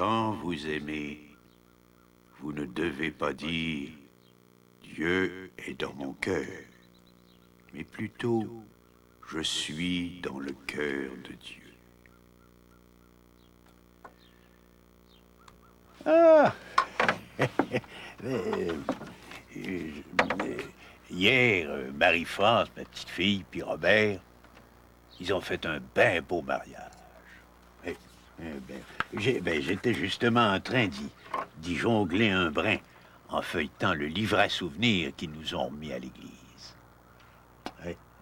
Quand vous aimez, vous ne devez pas dire Dieu est dans mon cœur, mais plutôt je suis dans le cœur de Dieu. Ah! Euh, Hier, Marie-France, ma petite fille, puis Robert, ils ont fait un bien beau mariage. Eh, j'étais justement en train d'y jongler un brin en feuilletant le livret à souvenirs qu'ils nous ont mis à l'église.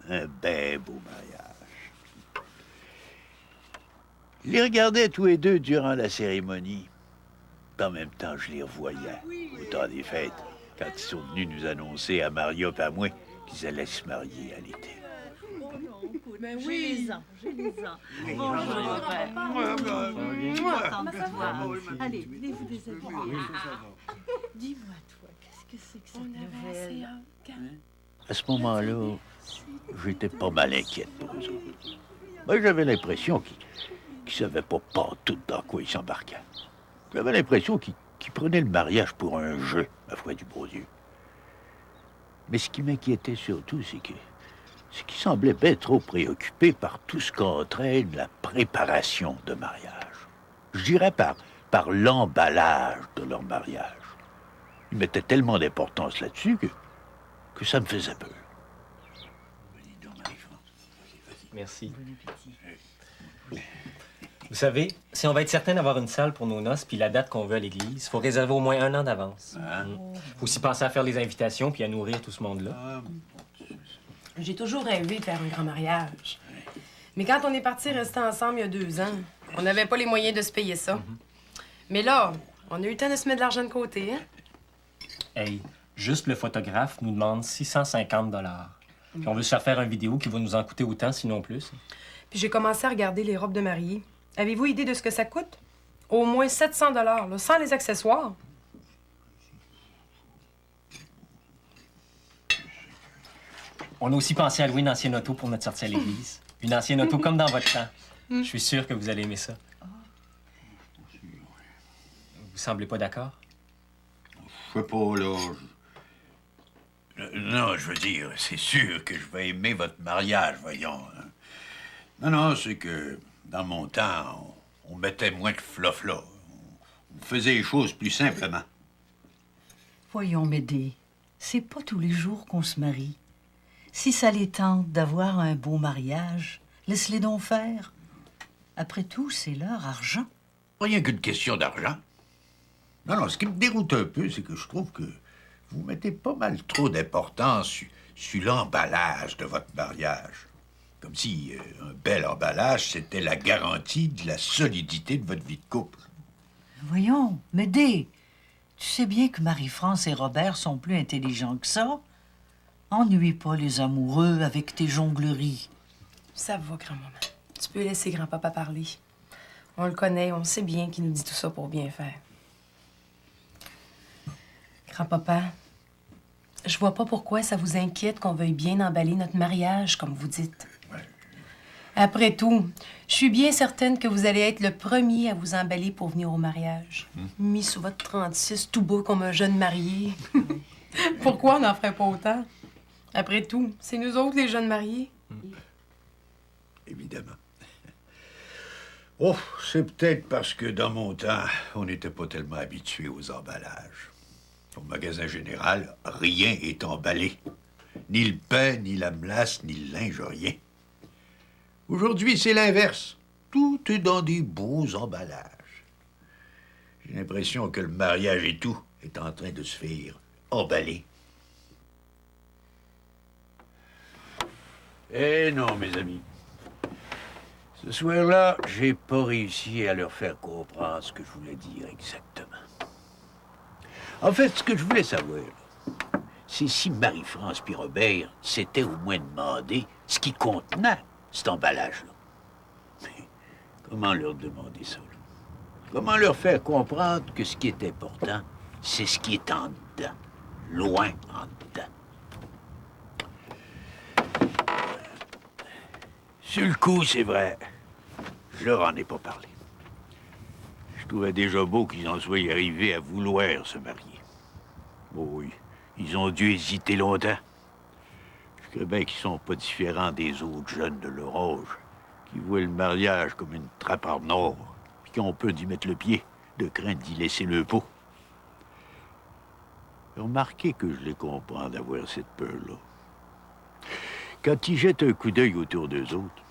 Un bien beau mariage. Je les regardais tous les deux durant la cérémonie. En même temps, je les revoyais au temps des fêtes, quand ils sont venus nous annoncer à Maria et à moi qu'ils allaient se marier à l'été. Mais oui, je les ai. Bonjour, allez, venez-vous déshabiller. Dis-moi, toi, qu'est-ce que c'est que cette nouvelle? À ce moment-là, j'étais pas mal inquiète pour eux autres. Moi, j'avais l'impression qu'ils savaient pas tout dans quoi ils s'embarquaient. J'avais l'impression qu'ils prenaient le mariage pour un jeu, ma foi du beau Dieu. Mais ce qui m'inquiétait surtout, c'est qu'ils semblaient bien trop préoccupés par tout ce qu'entraîne la préparation de mariage. Je dirais par l'emballage de leur mariage. Ils mettaient tellement d'importance là-dessus que ça me faisait peur. Merci. Vous savez, si on va être certain d'avoir une salle pour nos noces puis la date qu'on veut à l'église, il faut réserver au moins 1 an d'avance. Faut aussi penser à faire les invitations puis à nourrir tout ce monde-là. J'ai toujours rêvé de faire un grand mariage. Mais quand on est partis rester ensemble il y a 2 ans, on n'avait pas les moyens de se payer ça. Mais là, on a eu le temps de se mettre de l'argent de côté, hein? Hey, juste le photographe nous demande 650 $. Puis on veut se faire une vidéo qui va nous en coûter autant, sinon plus. Puis j'ai commencé à regarder les robes de mariée. Avez-vous idée de ce que ça coûte? Au moins 700 $, là, sans les accessoires. On a aussi pensé à louer une ancienne auto pour notre sortie à l'église. Une ancienne auto comme dans votre temps. Je suis sûr que vous allez aimer ça. Vous semblez pas d'accord? Je sais pas, là. Non, je veux dire, c'est sûr que je vais aimer votre mariage, voyons. Non, c'est que dans mon temps, on mettait moins de fluff là. On faisait les choses plus simplement. Voyons, Médée, c'est pas tous les jours qu'on se marie. Si ça les tente d'avoir un beau mariage, laisse-les donc faire. Après tout, c'est leur argent. Rien qu'une question d'argent. Non, ce qui me déroute un peu, c'est que je trouve que vous mettez pas mal trop d'importance sur l'emballage de votre mariage. Comme si un bel emballage, c'était la garantie de la solidité de votre vie de couple. Voyons, Médée, tu sais bien que Marie-France et Robert sont plus intelligents que ça. Ennuie pas les amoureux avec tes jongleries. Ça va, grand-maman. Tu peux laisser grand-papa parler. On le connaît, on sait bien qu'il nous dit tout ça pour bien faire. Grand-papa, je vois pas pourquoi ça vous inquiète qu'on veuille bien emballer notre mariage, comme vous dites. Après tout, je suis bien certaine que vous allez être le premier à vous emballer pour venir au mariage. Mis sous votre 36, tout beau comme un jeune marié. Pourquoi on n'en ferait pas autant? Après tout, c'est nous autres, les jeunes mariés. Évidemment. Oh, c'est peut-être parce que dans mon temps, on n'était pas tellement habitués aux emballages. Au magasin général, rien est emballé. Ni le pain, ni la melasse, ni le linge, rien. Aujourd'hui, c'est l'inverse. Tout est dans des beaux emballages. J'ai l'impression que le mariage et tout est en train de se faire emballer. Eh non, mes amis. Ce soir-là, j'ai pas réussi à leur faire comprendre ce que je voulais dire exactement. En fait, ce que je voulais savoir, c'est si Marie-France puis Robert s'étaient au moins demandé ce qui contenait cet emballage-là. Mais comment leur demander ça, là? Comment leur faire comprendre que ce qui est important, c'est ce qui est en dedans, loin en dedans? Sur le coup, c'est vrai, je leur en ai pas parlé. Je trouvais déjà beau qu'ils en soient arrivés à vouloir se marier. Oh oui, ils ont dû hésiter longtemps. Je crois bien qu'ils sont pas différents des autres jeunes de leur âge, qui voient le mariage comme une trappe en or, puis qu'on peut d'y mettre le pied, de crainte d'y laisser le pot. Remarquez que je les comprends d'avoir cette peur-là. Quand ils jettent un coup d'œil autour d'eux autres,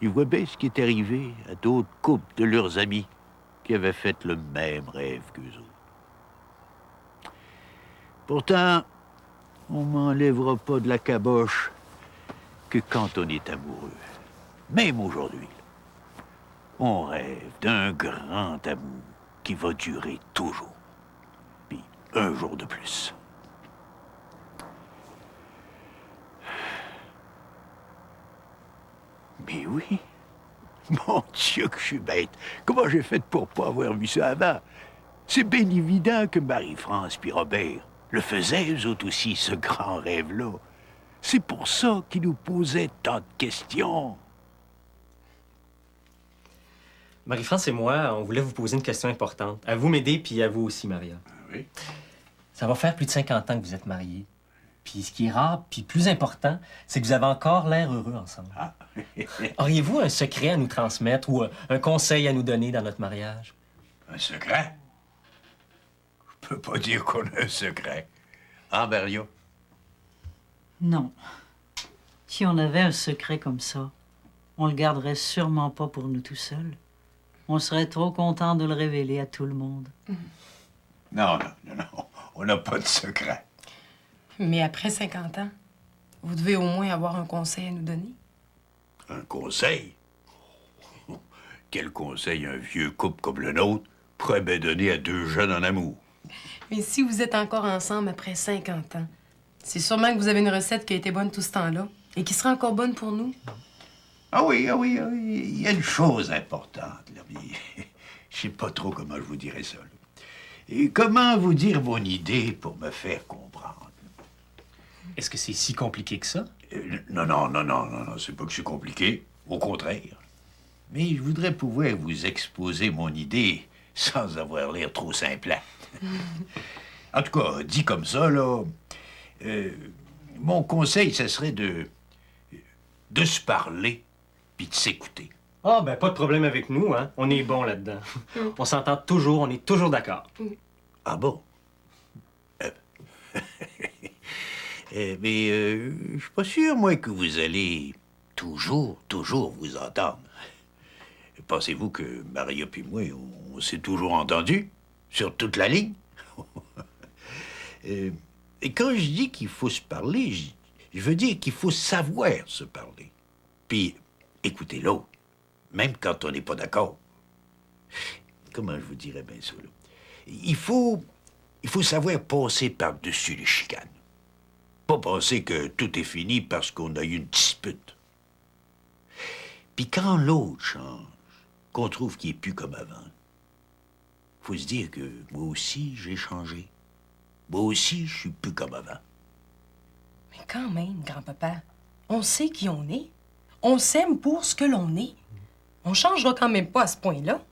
ils voient bien ce qui est arrivé à d'autres couples de leurs amis qui avaient fait le même rêve qu'eux autres. Pourtant, on m'enlèvera pas de la caboche que quand on est amoureux, même aujourd'hui, on rêve d'un grand amour qui va durer toujours, puis un jour de plus. Mais oui, mon Dieu que je suis bête. Comment j'ai fait pour pas avoir vu ça avant? C'est bien évident que Marie-France puis Robert le faisaient, eux autres aussi, ce grand rêve-là. C'est pour ça qu'ils nous posaient tant de questions. Marie-France et moi, on voulait vous poser une question importante. À vous m'aider, puis à vous aussi, Maria. Oui? Ça va faire plus de 50 ans que vous êtes mariés. Puis ce qui est rare, puis plus important, c'est que vous avez encore l'air heureux ensemble. Ah. Auriez-vous un secret à nous transmettre ou un conseil à nous donner dans notre mariage? Un secret? Je peux pas dire qu'on a un secret. Hein, Berlioz? Non. Si on avait un secret comme ça, on le garderait sûrement pas pour nous tout seuls. On serait trop content de le révéler à tout le monde. Non, on n'a pas de secret. Mais après 50 ans, vous devez au moins avoir un conseil à nous donner. Un conseil? Quel conseil un vieux couple comme le nôtre pourrait bien donner à deux jeunes en amour? Mais si vous êtes encore ensemble après 50 ans, c'est sûrement que vous avez une recette qui a été bonne tout ce temps-là et qui sera encore bonne pour nous. Ah oui. Il y a une chose importante, là. Je sais pas trop comment je vous dirais ça, là. Et comment vous dire mon idée pour me faire comprendre? Est-ce que c'est si compliqué que ça? Non, c'est pas que c'est compliqué. Au contraire. Mais je voudrais pouvoir vous exposer mon idée sans avoir l'air trop simplet. En tout cas, dit comme ça, là, mon conseil, ce serait de se parler puis de s'écouter. Ah, ben pas de problème avec nous, hein. On est bons là-dedans. On s'entend toujours, on est toujours d'accord. Ah bon? Mais je suis pas sûr, moi, que vous allez toujours vous entendre. Pensez-vous que Maria puis moi, on s'est toujours entendus? Sur toute la ligne? Et quand je dis qu'il faut se parler, je veux dire qu'il faut savoir se parler. Puis écouter l'autre, même quand on n'est pas d'accord. Comment je vous dirais bien ça, là? Il faut savoir passer par-dessus les chicanes. Pas penser que tout est fini parce qu'on a eu une dispute. Puis quand l'autre change, qu'on trouve qu'il est plus comme avant, faut se dire que moi aussi, j'ai changé. Moi aussi, je suis plus comme avant. Mais quand même, grand-papa, on sait qui on est. On s'aime pour ce que l'on est. On changera quand même pas à ce point-là.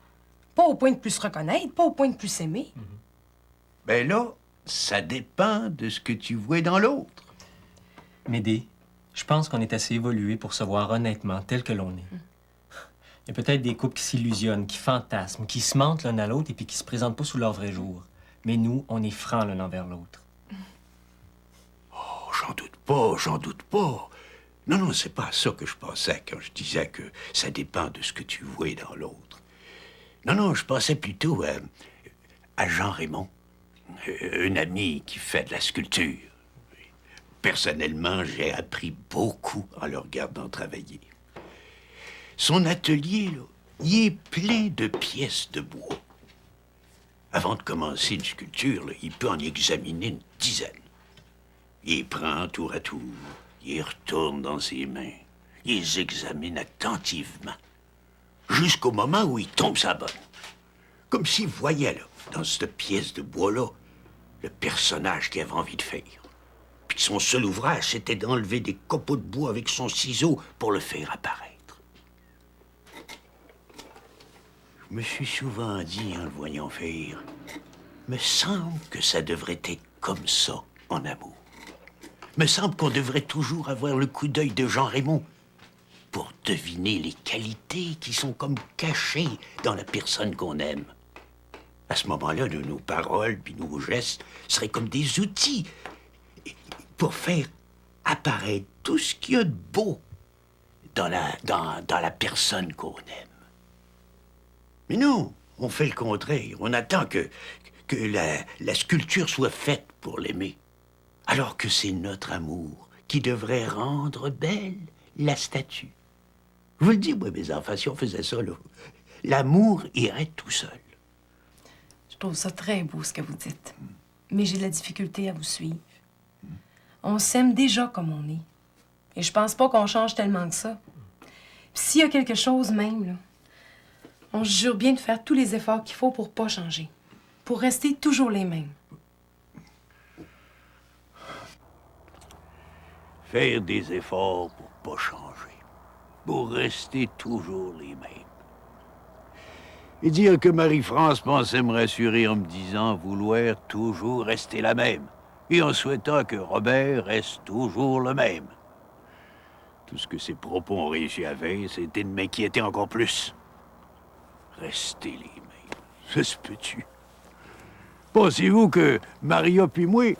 Pas au point de plus se reconnaître, pas au point de plus s'aimer. Ben là, ça dépend de ce que tu vois dans l'autre. Médée, je pense qu'on est assez évolué pour se voir honnêtement tel que l'on est. Il y a peut-être des couples qui s'illusionnent, qui fantasment, qui se mentent l'un à l'autre et puis qui se présentent pas sous leur vrai jour. Mais nous, on est francs l'un envers l'autre. Oh, j'en doute pas. Non, c'est pas à ça que je pensais quand je disais que ça dépend de ce que tu vois dans l'autre. Non, je pensais plutôt à Jean Raymond, un ami qui fait de la sculpture. Personnellement, j'ai appris beaucoup en le regardant travailler. Son atelier, là, il est plein de pièces de bois. Avant de commencer une sculpture, là, il peut en examiner une dizaine. Il les prend tour à tour, il les retourne dans ses mains, il les examine attentivement, jusqu'au moment où il tombe sa bonne. Comme s'il voyait, là, dans cette pièce de bois-là, le personnage qu'il avait envie de faire. Puis son seul ouvrage, c'était d'enlever des copeaux de bois avec son ciseau pour le faire apparaître. Je me suis souvent dit, en le voyant faire, me semble que ça devrait être comme ça en amour. Me semble qu'on devrait toujours avoir le coup d'œil de Jean Raymond pour deviner les qualités qui sont comme cachées dans la personne qu'on aime. À ce moment-là, nos paroles puis nos gestes seraient comme des outils pour faire apparaître tout ce qu'il y a de beau dans la personne qu'on aime. Mais non, on fait le contraire. On attend que la sculpture soit faite pour l'aimer. Alors que c'est notre amour qui devrait rendre belle la statue. Je vous le dis, moi, mes enfants, si on faisait ça, là, l'amour irait tout seul. Je trouve ça très beau, ce que vous dites. Mais j'ai de la difficulté à vous suivre. On s'aime déjà comme on est. Et je pense pas qu'on change tellement que ça. Puis s'il y a quelque chose même, là, on se jure bien de faire tous les efforts qu'il faut pour pas changer. Pour rester toujours les mêmes. Faire des efforts pour pas changer. Pour rester toujours les mêmes. Et dire que Marie-France pensait me rassurer en me disant vouloir toujours rester la même. Et en souhaitant que Robert reste toujours le même. Tout ce que ses propos ont réussi à faire, c'était de m'inquiéter encore plus. Rester les mêmes. Ça se peut-tu? Pensez-vous que Maria puis moi,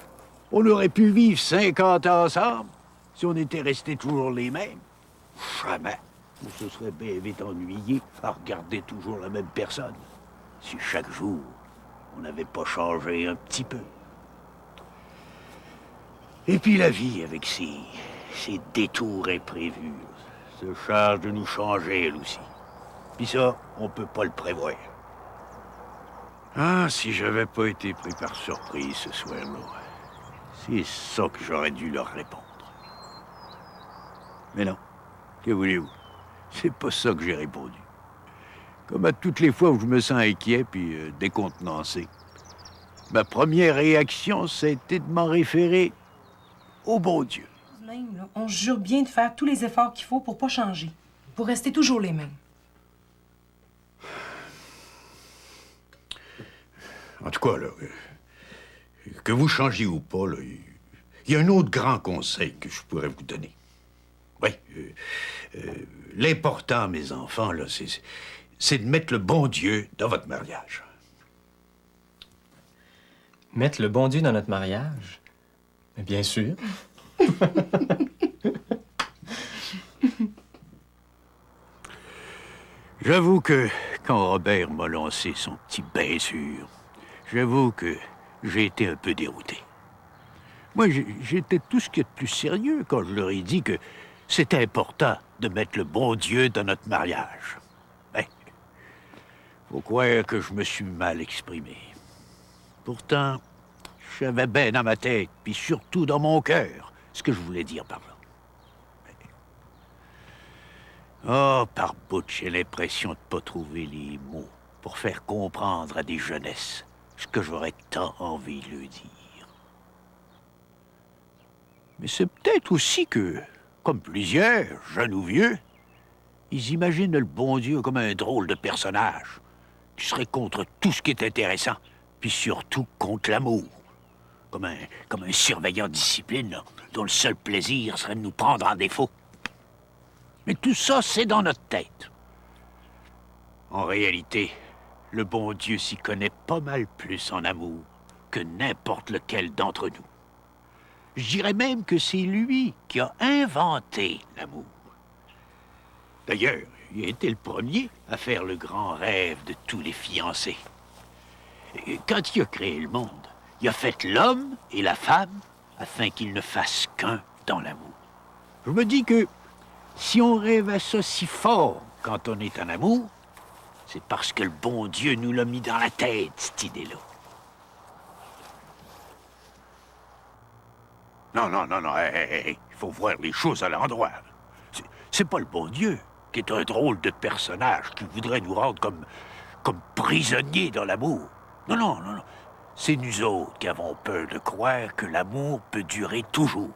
on aurait pu vivre 50 ans ensemble si on était restés toujours les mêmes? Jamais. On se serait bien vite ennuyé à regarder toujours la même personne. Si chaque jour, on n'avait pas changé un petit peu. Et puis la vie, avec ses détours imprévus, se charge de nous changer, elle aussi. Puis ça, on peut pas le prévoir. Ah, si j'avais pas été pris par surprise ce soir-là, c'est ça que j'aurais dû leur répondre. Mais non, que voulez-vous? C'est pas ça que j'ai répondu. Comme à toutes les fois où je me sens inquiet puis décontenancé. Ma première réaction, ça a été de m'en référer au bon Dieu. Même, là, on se jure bien de faire tous les efforts qu'il faut pour pas changer. Pour rester toujours les mêmes. En tout cas, là, que vous changiez ou pas, là, il y a un autre grand conseil que je pourrais vous donner. Oui. L'important, mes enfants, là, c'est de mettre le bon Dieu dans votre mariage. Mettre le bon Dieu dans notre mariage? Mais bien sûr. J'avoue que quand Robert m'a lancé son petit bain sûr, j'avoue que j'ai été un peu dérouté. Moi, j'étais tout ce qu'il y a de plus sérieux quand je leur ai dit que c'était important de mettre le bon Dieu dans notre mariage. Ben, faut croire que je me suis mal exprimé. Pourtant, je savais bien dans ma tête, puis surtout dans mon cœur, ce que je voulais dire par là. Oh, par bout, j'ai l'impression de pas trouver les mots pour faire comprendre à des jeunesses ce que j'aurais tant envie de leur dire. Mais c'est peut-être aussi que, comme plusieurs, jeunes ou vieux, ils imaginent le bon Dieu comme un drôle de personnage qui serait contre tout ce qui est intéressant, puis surtout contre l'amour. Comme un surveillant de discipline là, dont le seul plaisir serait de nous prendre en défaut. Mais tout ça, c'est dans notre tête. En réalité, le bon Dieu s'y connaît pas mal plus en amour que n'importe lequel d'entre nous. Je dirais même que c'est lui qui a inventé l'amour. D'ailleurs, il a été le premier à faire le grand rêve de tous les fiancés. Et quand il a créé le monde, il a fait l'homme et la femme afin qu'ils ne fassent qu'un dans l'amour. Je me dis que si on rêve à ça si fort quand on est en amour, c'est parce que le bon Dieu nous l'a mis dans la tête, cette idée-là. Non, il faut voir les choses à l'endroit. C'est pas le bon Dieu qui est un drôle de personnage qui voudrait nous rendre comme prisonniers dans l'amour. Non. C'est nous autres qui avons peur de croire que l'amour peut durer toujours.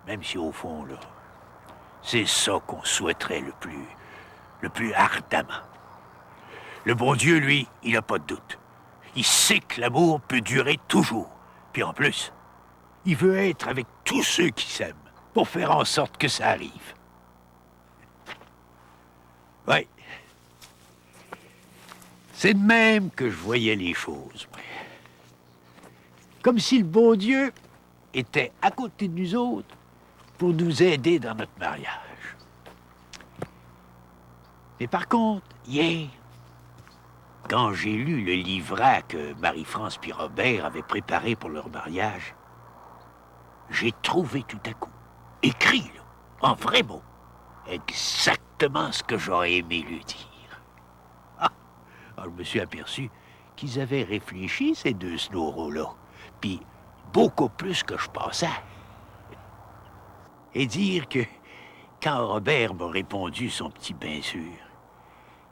Même si au fond, là, c'est ça qu'on souhaiterait le plus ardemment. Le bon Dieu, lui, il n'a pas de doute. Il sait que l'amour peut durer toujours. Puis en plus, il veut être avec tous ceux qui s'aiment pour faire en sorte que ça arrive. Ouais. C'est de même que je voyais les choses. Comme si le bon Dieu était à côté de nous autres pour nous aider dans notre mariage. Mais par contre, hier, quand j'ai lu le livret que Marie-France et Robert avaient préparé pour leur mariage, j'ai trouvé tout à coup, écrit, là, en vrai mot, exactement ce que j'aurais aimé lui dire. Ah, alors je me suis aperçu qu'ils avaient réfléchi, ces deux snoros-là, puis beaucoup plus que je pensais. Et dire que, quand Robert m'a répondu son petit bien sûr,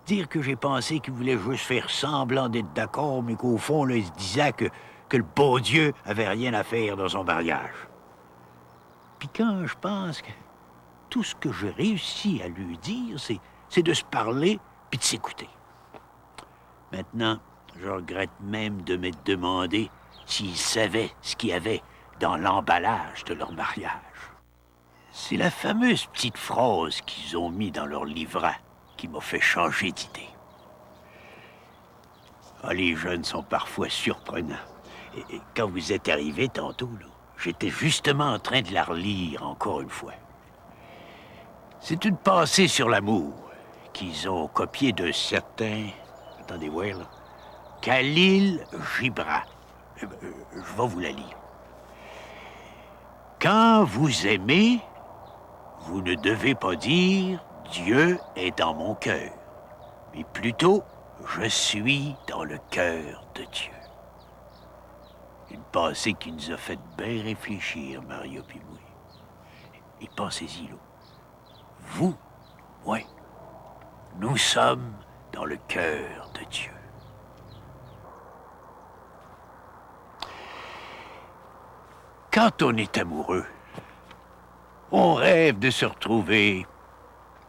dire que j'ai pensé qu'il voulait juste faire semblant d'être d'accord, mais qu'au fond, là, il se disait que le bon Dieu avait rien à faire dans son mariage. Puis quand je pense que tout ce que j'ai réussi à lui dire, c'est de se parler puis de s'écouter. Maintenant, je regrette même de m'être demandé s'ils savaient ce qu'il y avait dans l'emballage de leur mariage. C'est la fameuse petite phrase qu'ils ont mis dans leur livret qui m'a fait changer d'idée. Ah, les jeunes sont parfois surprenants. Et quand vous êtes arrivé tantôt, là, j'étais justement en train de la relire encore une fois. C'est une pensée sur l'amour qu'ils ont copiée de certains... Attendez voir, là. Khalil Gibran. Je vais vous la lire. Quand vous aimez, vous ne devez pas dire « Dieu est dans mon cœur », mais plutôt « Je suis dans le cœur de Dieu ». Une pensée qui nous a fait bien réfléchir, Mario puis moi. Et pensez-y, là. Vous, moi, nous sommes dans le cœur de Dieu. Quand on est amoureux, on rêve de se retrouver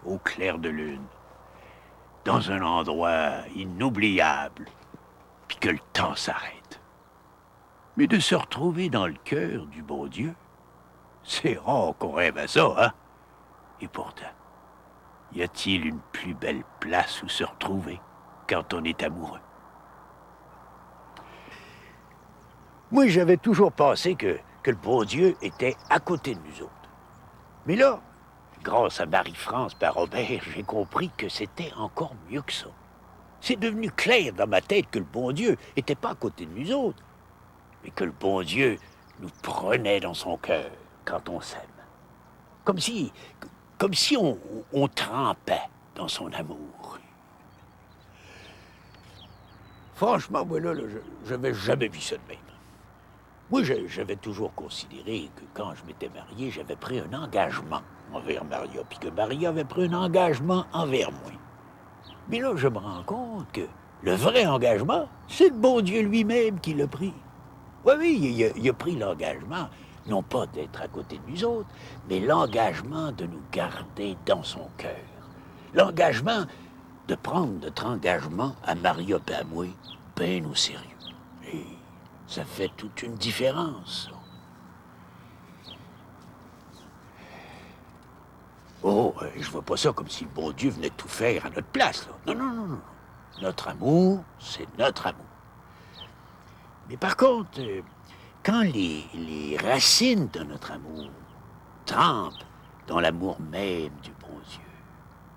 au clair de lune, dans un endroit inoubliable, puis que le temps s'arrête. Mais de se retrouver dans le cœur du bon Dieu, c'est rare qu'on rêve à ça, hein? Et pourtant, y a-t-il une plus belle place où se retrouver quand on est amoureux? Moi, j'avais toujours pensé que le bon Dieu était à côté de nous autres. Mais là, grâce à Marie-France et à Robert, j'ai compris que c'était encore mieux que ça. C'est devenu clair dans ma tête que le bon Dieu était pas à côté de nous autres, mais que le bon Dieu nous prenait dans son cœur quand on s'aime. Comme si on trempait dans son amour. Franchement, moi, là je n'avais jamais vu ça de même. Moi, j'avais toujours considéré que quand je m'étais marié, j'avais pris un engagement envers Maria, puis que Maria avait pris un engagement envers moi. Mais là, je me rends compte que le vrai engagement, c'est le bon Dieu lui-même qui l'a pris. Oui, il a pris l'engagement, non pas d'être à côté de nous autres, mais l'engagement de nous garder dans son cœur. L'engagement de prendre notre engagement à Maria et à moi bien au sérieux. Et ça fait toute une différence. Oh, je vois pas ça comme si le bon Dieu venait tout faire à notre place, là. Non. Notre amour, c'est notre amour. Mais par contre, quand les racines de notre amour trempent dans l'amour même du bon Dieu,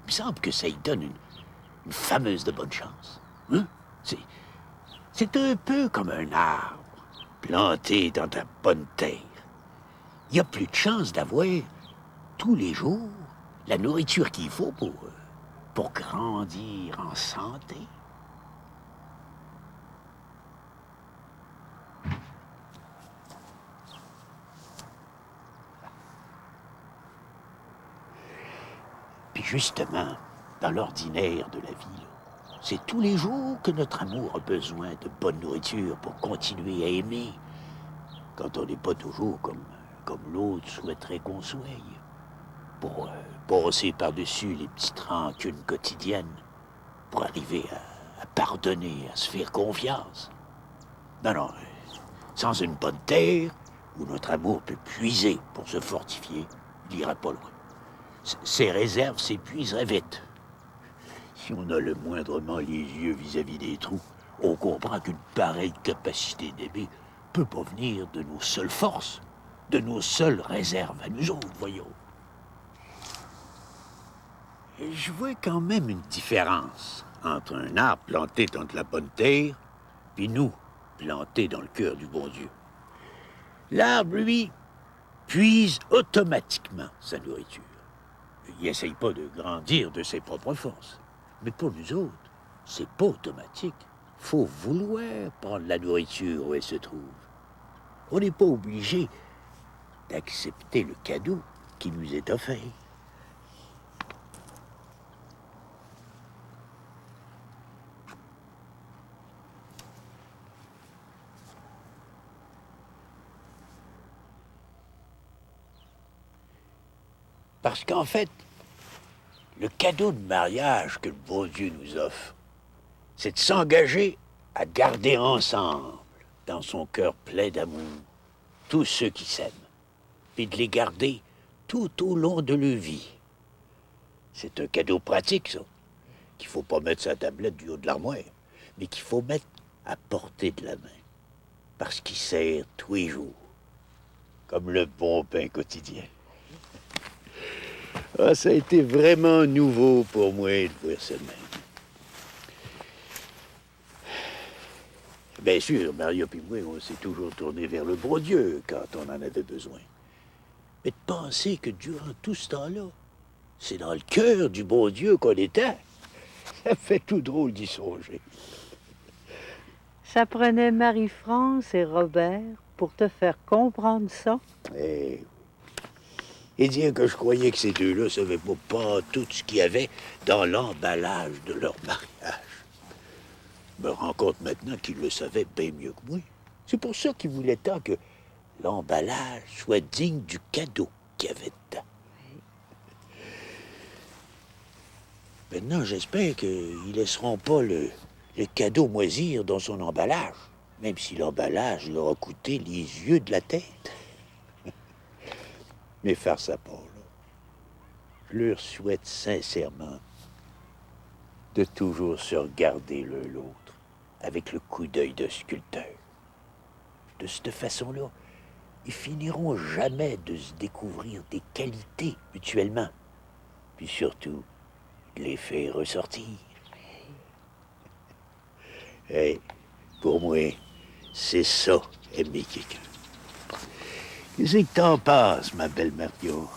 il me semble que ça y donne une fameuse de bonne chance. Hein? C'est un peu comme un arbre planté dans de la bonne terre. Il y a plus de chance d'avoir tous les jours la nourriture qu'il faut pour grandir en santé. Puis justement, dans l'ordinaire de la vie, c'est tous les jours que notre amour a besoin de bonne nourriture pour continuer à aimer, quand on n'est pas toujours comme l'autre souhaiterait qu'on soit, pour passer par-dessus les petites rancunes quotidiennes, pour arriver à pardonner, à se faire confiance. Non, non, sans une bonne terre, où notre amour peut puiser pour se fortifier, il n'ira pas loin. Ses réserves s'épuiseraient vite. Si on a le moindrement les yeux vis-à-vis des trous, on comprend qu'une pareille capacité d'aimer peut pas venir de nos seules forces, de nos seules réserves à nous autres, voyons. Et je vois quand même une différence entre un arbre planté dans de la bonne terre, puis nous, plantés dans le cœur du bon Dieu. L'arbre, lui, puise automatiquement sa nourriture. Il n'essaye pas de grandir de ses propres forces. Mais pour nous autres, c'est pas automatique. Faut vouloir prendre la nourriture où elle se trouve. On n'est pas obligé d'accepter le cadeau qui nous est offert. Parce qu'en fait, le cadeau de mariage que le bon Dieu nous offre, c'est de s'engager à garder ensemble, dans son cœur plein d'amour, tous ceux qui s'aiment, puis de les garder tout au long de leur vie. C'est un cadeau pratique, ça, qu'il faut pas mettre sa tablette du haut de l'armoire, mais qu'il faut mettre à portée de la main, parce qu'il sert tous les jours, comme le bon pain quotidien. Ah, ça a été vraiment nouveau pour moi de voir ça de même. Bien sûr, Maria et moi, on s'est toujours tourné vers le bon Dieu quand on en avait besoin. Mais de penser que durant tout ce temps-là, c'est dans le cœur du bon Dieu qu'on était, ça fait tout drôle d'y songer. Ça prenait Marie-France et Robert pour te faire comprendre ça? Et dire que je croyais que ces deux-là ne savaient pas tout ce qu'il y avait dans l'emballage de leur mariage. Je me rends compte maintenant qu'ils le savaient bien mieux que moi. C'est pour ça qu'ils voulaient tant que l'emballage soit digne du cadeau qu'il y avait dedans. Maintenant, j'espère qu'ils ne laisseront pas le cadeau moisir dans son emballage, même si l'emballage leur a coûté les yeux de la tête. Mais faire ça part, là, je leur souhaite sincèrement de toujours se regarder l'un l'autre avec le coup d'œil de sculpteur. De cette façon-là, ils finiront jamais de se découvrir des qualités mutuellement, puis surtout de les faire ressortir. Et pour moi, c'est ça, aimer quelqu'un. Qu'est-ce que t'en penses, ma belle Mario?